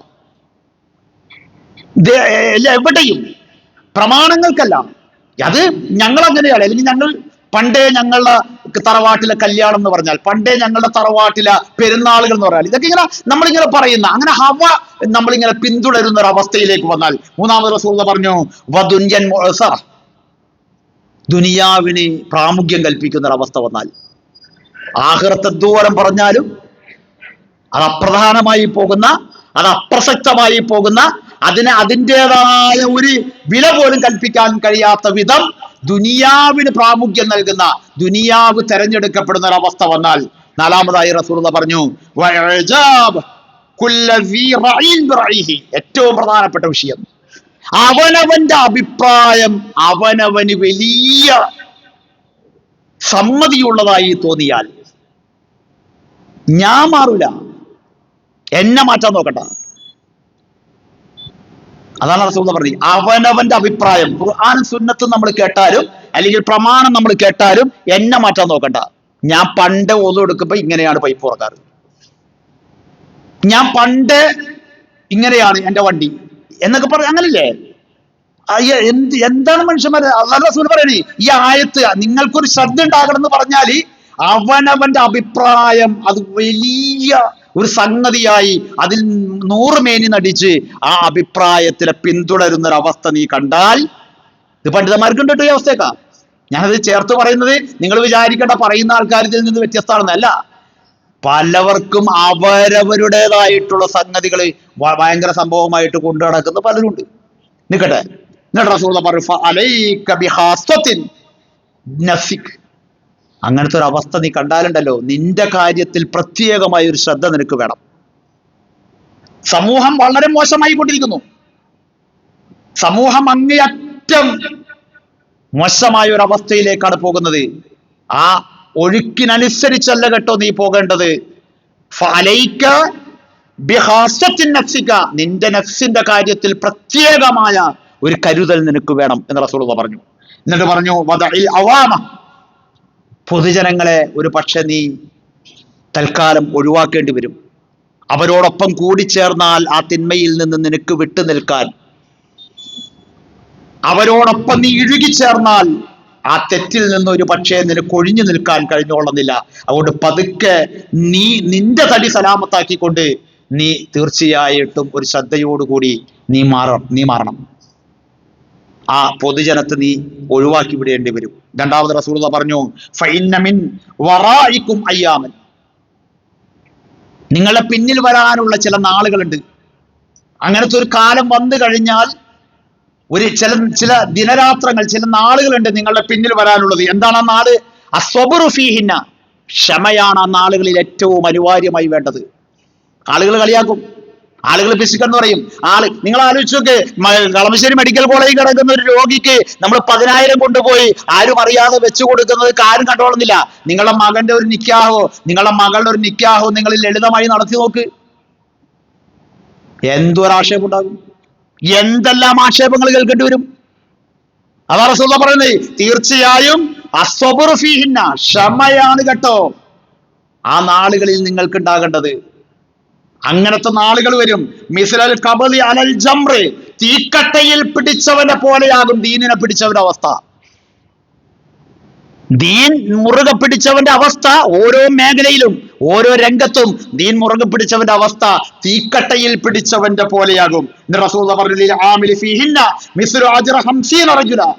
എവിടെയും പ്രമാണങ്ങൾക്കല്ല, അത് ഞങ്ങൾ അങ്ങനെയാണ്. അല്ലെങ്കിൽ ഞങ്ങൾ പണ്ടേ ഞങ്ങളുടെ തറവാട്ടിലെ കല്യാണം എന്ന് പറഞ്ഞാൽ, പണ്ടേ ഞങ്ങളുടെ തറവാട്ടിലെ പെരുന്നാളുകൾ എന്ന് പറഞ്ഞാൽ, ഇതൊക്കെ ഇങ്ങനെ നമ്മളിങ്ങനെ പറയുന്ന, അങ്ങനെ ഹവ നമ്മളിങ്ങനെ പിന്തുടരുന്ന ഒരു അവസ്ഥയിലേക്ക് വന്നാൽ. മൂന്നാമത് റസൂൽ പറഞ്ഞു വദുന്യൻ മുഅ്സറ, ദുനിയാവിന് പ്രാമുഖ്യം കൽപ്പിക്കുന്ന ഒരു അവസ്ഥ വന്നാൽ. ആഖിറത്ത് എന്തോരം പറഞ്ഞാലും അത് അപ്രധാനമായി പോകുന്ന, അത് അപ്രസക്തമായി പോകുന്ന, അതിൻ്റെതായ ഒരു വില പോലും കൽപ്പിക്കാൻ കഴിയാത്ത വിധം ദുനിയാവിന് പ്രാമുഖ്യം നൽകുന്ന, ദുനിയാവ് തെരഞ്ഞെടുക്കപ്പെടുന്ന ഒരു അവസ്ഥ വന്നാൽ. നാലാമതായി റസൂലുള്ളാഹി പറഞ്ഞു ഏറ്റവും പ്രധാനപ്പെട്ട വിഷയം, അവനവന്റെ അഭിപ്രായം അവനവന് വലിയ സമ്മതിയുള്ളതായി തോന്നിയാൽ ഞാൻ മാറൂല, എന്നെ മാറ്റാൻ നോക്കട്ടെ. അതാണ് റസൂലുള്ളാഹി പറഞ്ഞത്, അവനവന്റെ അഭിപ്രായം. ഖുർആനും സുന്നത്തും നമ്മൾ കേട്ടാലും അല്ലെങ്കിൽ പ്രമാണം നമ്മൾ കേട്ടാലും എന്നെ മാറ്റാൻ നോക്കണ്ട. ഞാൻ പണ്ട് ഒളു എടുക്കുമ്പോ ഇങ്ങനെയാണ് പൈപ്പ് തുറക്കാറ്, ഞാൻ പണ്ട് ഇങ്ങനെയാണ് എന്റെ വണ്ടി എന്നൊക്കെ പറയും. അങ്ങനല്ലേ? എന്താണ് മനുഷ്യന്മാര്? അല്ലാഹു റസൂൽ പറയണേ, ഈ ആയത്ത് നിങ്ങൾക്കൊരു ശ്രദ്ധ ഉണ്ടാകണം എന്ന് പറഞ്ഞാല് അവനവന്റെ അഭിപ്രായം അത് വലിയ ഒരു സംഗതിയായി അതിൽ 100 മേനി നടിച്ച് ആ അഭിപ്രായത്തിലെ പിന്തുടരുന്ന ഒരു അവസ്ഥ നീ കണ്ടാൽ, ഇത് പണ്ഡിതന്മാർക്ക് ഉണ്ടോ ഈ അവസ്ഥയൊക്കെ? ഞാനത് ചേർത്ത് പറയുന്നത് നിങ്ങൾ വിചാരിക്കേണ്ട പറയുന്ന ആൾക്കാരിൽ നിന്ന് വ്യത്യസ്തമാണെന്നല്ല. പലവർക്കും അവരവരുടേതായിട്ടുള്ള സംഗതികൾ ഭയങ്കര സംഭവമായിട്ട് കൊണ്ടു നടക്കുന്ന പലരുണ്ട്. നിൽക്കട്ടെ, എന്നിട്ട് റസൂലുള്ളാഹി പറഞ്ഞു അലൈക ബിഹാസത്തിൻ നഫ്സിക്, അങ്ങനത്തെ ഒരു അവസ്ഥ നീ കണ്ടാലുണ്ടല്ലോ, നിന്റെ കാര്യത്തിൽ പ്രത്യേകമായ ഒരു ശ്രദ്ധ നിനക്ക് വേണം. സമൂഹം വളരെ മോശമായി കൊണ്ടിരിക്കുന്നു, സമൂഹം അങ്ങേയറ്റം മോശമായ ഒരു അവസ്ഥയിലേക്കാണ് പോകുന്നത്. ആ ഒഴുക്കിനനുസരിച്ചല്ല കേട്ടോ നീ പോകേണ്ടത്. ഫഅലൈക ബിഹാസത്തിൻ നഫ്സിക, നിന്റെ നഫ്സിന്റെ കാര്യത്തിൽ പ്രത്യേകമായ ഒരു കരുതൽ നിനക്ക് വേണം എന്ന് റസൂലുള്ളാഹി പറഞ്ഞു. എന്നിട്ട് പറഞ്ഞു വദഇൽ അവാമ, പൊതുജനങ്ങളെ ഒരു പക്ഷെ നീ തൽക്കാലം ഒഴിവാക്കേണ്ടി വരും. അവരോടൊപ്പം കൂടിച്ചേർന്നാൽ ആ തിന്മയിൽ നിന്ന് നിനക്ക് വിട്ടു നിൽക്കാൻ, അവരോടൊപ്പം നീ ഇഴുകിച്ചേർന്നാൽ ആ തെറ്റിൽ നിന്ന് ഒരു പക്ഷേ നിനക്ക് ഒഴിഞ്ഞു നിൽക്കാൻ കഴിഞ്ഞോളുന്നില്ല. അതുകൊണ്ട് പതുക്കെ നീ നിന്റെ തടി സലാമത്താക്കിക്കൊണ്ട് നീ തീർച്ചയായിട്ടും ഒരു ശ്രദ്ധയോടുകൂടി നീ മാറണം. ആ പൊതുജനത്തെ നീ ഒഴിവാക്കി വിടേണ്ടി വരും. രണ്ടാമത് റസൂലുള്ളാഹി പറഞ്ഞു ഫഇന്ന മിൻ വറായിക്കും അയ്യാമൻ, നിങ്ങളുടെ പിന്നിൽ വരാനുള്ള ചില നാളുകളുണ്ട്. അങ്ങനത്തെ ഒരു കാലം വന്നു കഴിഞ്ഞാൽ ചില ദിനരാത്രങ്ങൾ, ചില നാളുകളുണ്ട് നിങ്ങളുടെ പിന്നിൽ വരാനുള്ളത്. എന്താണ് ആ നാട്? അസ്വബ്റു ഫീഹിന്ന, ക്ഷമയാണ് ആ നാളുകളിൽ ഏറ്റവും അനിവാര്യമായി വേണ്ടത്. ആളുകൾ കളിയാക്കും, ആളുകൾ പിശുക്കെന്ന് പറയും. നിങ്ങൾ ആലോചിച്ച് നോക്ക്, കളമശ്ശേരി മെഡിക്കൽ കോളേജിൽ കിടക്കുന്ന ഒരു രോഗിക്ക് നമ്മൾ 10,000 കൊണ്ടുപോയി ആരും അറിയാതെ വെച്ചു കൊടുക്കുന്നത് ആരും കണ്ടോളുന്നില്ല. നിങ്ങളുടെ മകന്റെ ഒരു നിക്കാഹോ നിങ്ങളുടെ മകളുടെ ഒരു നിക്കാഹോ നിങ്ങൾ ലളിതമായി നടത്തി നോക്ക്, എന്തൊരാക്ഷേപം ഉണ്ടാകും, എന്തെല്ലാം ആക്ഷേപങ്ങൾ കേൾക്കേണ്ടി വരും. അതാ റസൂലുള്ളാഹി പറയുന്നത്, തീർച്ചയായും അസ്വബ്റു ഫീഹിന്ന, ക്ഷമയാണ് കേട്ടോ ആ നാളുകളിൽ നിങ്ങൾക്ക് ഉണ്ടാകേണ്ടത്. അങ്ങനത്തെ നാളുകൾ വരും. മിസ്ലൽ ഖബലി അലൽ ജംറ്, തീക്കട്ടയിൽ പിടിച്ചവനെ പോലെയാകും ദീനിനെ പിടിച്ചവന്റെ അവസ്ഥ. ദീൻ മുറുകെ പിടിച്ചവന്റെ അവസ്ഥ ഓരോ മേഖലയിലും ഓരോ രംഗത്തും ദീൻ മുറുകെ പിടിച്ചവന്റെ അവസ്ഥ തീക്കട്ടയിൽ പിടിച്ചവന്റെ പോലെയാകും. റസൂലുള്ളാഹി പറഞ്ഞു,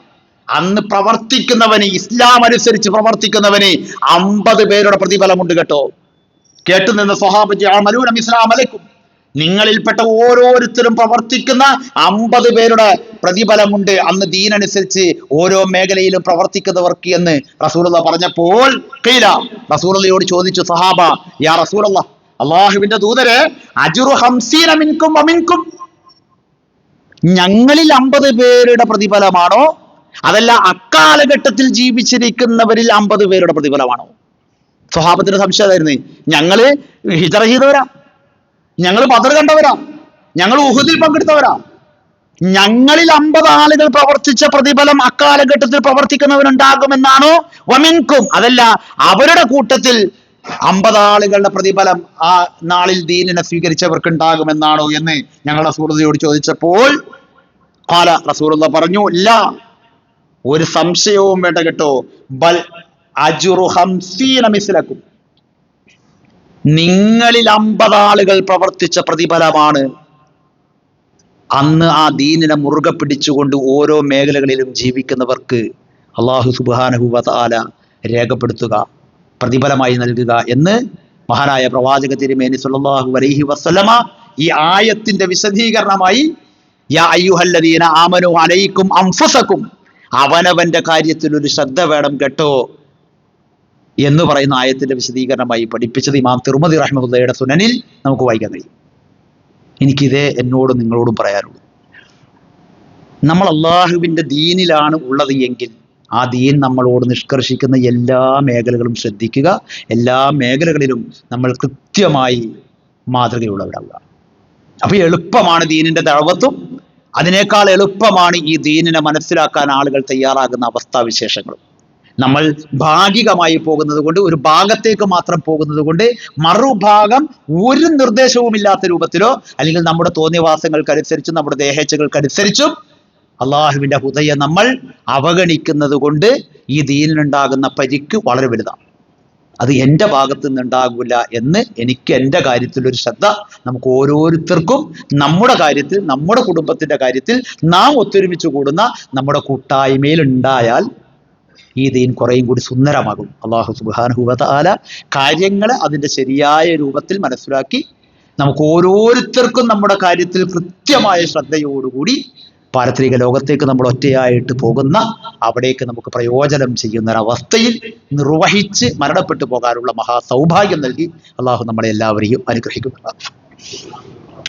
അന്ന് പ്രവർത്തിക്കുന്നവന്, ഇസ്ലാം അനുസരിച്ച് പ്രവർത്തിക്കുന്നവന് 50 പേരുടെ പ്രതിഫലമുണ്ട് കേട്ടോ. കേട്ടുനിന്ന സ്വഹാബത്ത് അമലൂന മിസ്ല അമലക്കും, നിങ്ങളിൽപ്പെട്ട ഓരോരുത്തരും പ്രവർത്തിക്കുന്ന 50 പേരുടെ പ്രതിഫലമുണ്ട് അന്ന് ദീനനുസരിച്ച് ഓരോ മേഖലയിലും പ്രവർത്തിക്കുന്നവർക്ക് എന്ന് റസൂലുള്ളാഹി പറഞ്ഞപ്പോൾ ഖീല, റസൂലുള്ളാഹിയോട് ചോദിച്ചു സഹാബ, യാ റസൂലല്ലാഹ്, അല്ലാഹുവിന്റെ ദൂതരെ, അജ്റു 50 മിൻകും വമിൻകും, ഞങ്ങളിൽ 50 പേരുടെ പ്രതിഫലമാണോ അതല്ല അക്കാലഘട്ടത്തിൽ ജീവിച്ചിരിക്കുന്നവരിൽ 50 പേരുടെ പ്രതിഫലമാണോ? സ്വഹാബത്തിന്റെ സംശയമായിരുന്നു. ഞങ്ങള് ഹിജറ ചെയ്തവരാ, ഞങ്ങൾ ബദർ കണ്ടവരാ, ഞങ്ങൾ ഉഹുദിൽ പങ്കെടുത്തവരാ, ഞങ്ങളിൽ 50 ആളുകൾ പ്രവർത്തിച്ച പ്രതിഫലം അക്കാലഘട്ടത്തിൽ പ്രവർത്തിക്കുന്നവരുണ്ടാകുമെന്നാണോ? വമിൻകും, അതല്ല അവരുടെ കൂട്ടത്തിൽ 50 ആളുകളുടെ പ്രതിഫലം ആ നാളിൽ ദീനിനെ സ്വീകരിച്ചവർക്ക് ഉണ്ടാകുമെന്നാണോ എന്ന് ഞങ്ങൾ റസൂലുള്ളാഹിയോട് ചോദിച്ചപ്പോൾ ഖാല, റസൂലുള്ളാഹി പറഞ്ഞു, ഇല്ല, ഒരു സംശയവും വേണ്ട കേട്ടോ, ബൽ അജ്റു 50 മിസ്ലക്കും, നിങ്ങളിൽ 50 ആളുകൾ പ്രവർത്തിച്ച പ്രതിഫലമാണ് അന്ന് ആ ദീനിനെ മുറുകെ പിടിച്ചുകൊണ്ട് ഓരോ മേഖലകളിലും ജീവിക്കുന്നവർക്ക് അല്ലാഹു സുബ്ഹാനഹു വ തആല രേഖപ്പെടുത്തുക, പ്രതിഫലമായി നൽകുക എന്ന് മഹാനായ പ്രവാചക തിരുമേനി സ്വല്ലല്ലാഹു അലൈഹി വസല്ലമ ഈ ആയത്തിന്റെ വിശദീകരണമായി യാ അയ്യുഹല്ലദീന ആമനു അലൈക്കും അൻഫുസക്കും, അവനവന്റെ കാര്യത്തിൽ ഒരു ശ്രദ്ധ വേണം കേട്ടോ എന്ന് പറയുന്ന ആയത്തിന്റെ വിശദീകരണമായി പഠിപ്പിച്ചത് ഇമാം തിർമിദി റഹ്മത്തുള്ളാഹിയുടെ സുനനിൽ നമുക്ക് വായിക്കാൻ കഴിയും. എനിക്കിതേ എന്നോടും നിങ്ങളോടും പറയാനുള്ളൂ. നമ്മൾ അള്ളാഹുവിന്റെ ദീനിലാണ് ഉള്ളത് എങ്കിൽ ആ ദീൻ നമ്മളോട് നിഷ്കർഷിക്കുന്ന എല്ലാ മേഖലകളും ശ്രദ്ധിക്കുക, എല്ലാ മേഖലകളിലും നമ്മൾ കൃത്യമായി മാതൃകയുള്ളവരാവുക. അപ്പൊ എളുപ്പമാണ് ദീനിന്റെ ദഅവത്തും, അതിനേക്കാൾ എളുപ്പമാണ് ഈ ദീനിനെ മനസ്സിലാക്കാൻ ആളുകൾ തയ്യാറാകുന്ന അവസ്ഥാവിശേഷങ്ങളും. നമ്മൾ ഭാഗികമായി പോകുന്നത് കൊണ്ട്, ഒരു ഭാഗത്തേക്ക് മാത്രം പോകുന്നത് കൊണ്ട് മറുഭാഗം ഒരു നിർദ്ദേശവുമില്ലാത്ത രൂപത്തിലോ അല്ലെങ്കിൽ നമ്മുടെ തോന്നിയവാസങ്ങൾക്കനുസരിച്ചും നമ്മുടെ ദേഹേച്ഛകൾക്കനുസരിച്ചും അള്ളാഹുവിന്റെ ഹുദയെ നമ്മൾ അവഗണിക്കുന്നത് കൊണ്ട് ഈ ദീനിനുണ്ടാകുന്ന പരിക്ക് വളരെ വലുതാണ്. അത് എൻ്റെ ഭാഗത്തു നിന്നുണ്ടാകില്ല എന്ന് എനിക്ക് എൻ്റെ കാര്യത്തിൽ ഒരു ശ്രദ്ധ നമുക്ക് ഓരോരുത്തർക്കും നമ്മുടെ കാര്യത്തിൽ, നമ്മുടെ കുടുംബത്തിന്റെ കാര്യത്തിൽ നാം ഒത്തൊരുമിച്ച് കൂടുന്ന നമ്മുടെ കൂട്ടായ്മയിൽ ഉണ്ടായാൽ ഈ ദീൻ കുറേയും കൂടി സുന്ദരമാകും. അല്ലാഹു സുബ്ഹാനഹു വ തആല കാര്യങ്ങളെ അതിൻ്റെ ശരിയായ രൂപത്തിൽ മനസ്സിലാക്കി നമുക്ക് ഓരോരുത്തർക്കും നമ്മുടെ കാര്യത്തിൽ കൃത്യമായ ശ്രദ്ധയോടുകൂടി പാരത്രിക ലോകത്തേക്ക് നമ്മൾ ഒറ്റയായിട്ട് പോകുന്ന, അവിടേക്ക് നമുക്ക് പ്രയോജനം ചെയ്യുന്ന ഒരവസ്ഥയിൽ നിർവഹിച്ച് മരണപ്പെട്ടു പോകാനുള്ള മഹാസൗഭാഗ്യം നൽകി അള്ളാഹു നമ്മളെ എല്ലാവരെയും അനുഗ്രഹിക്കുന്നു.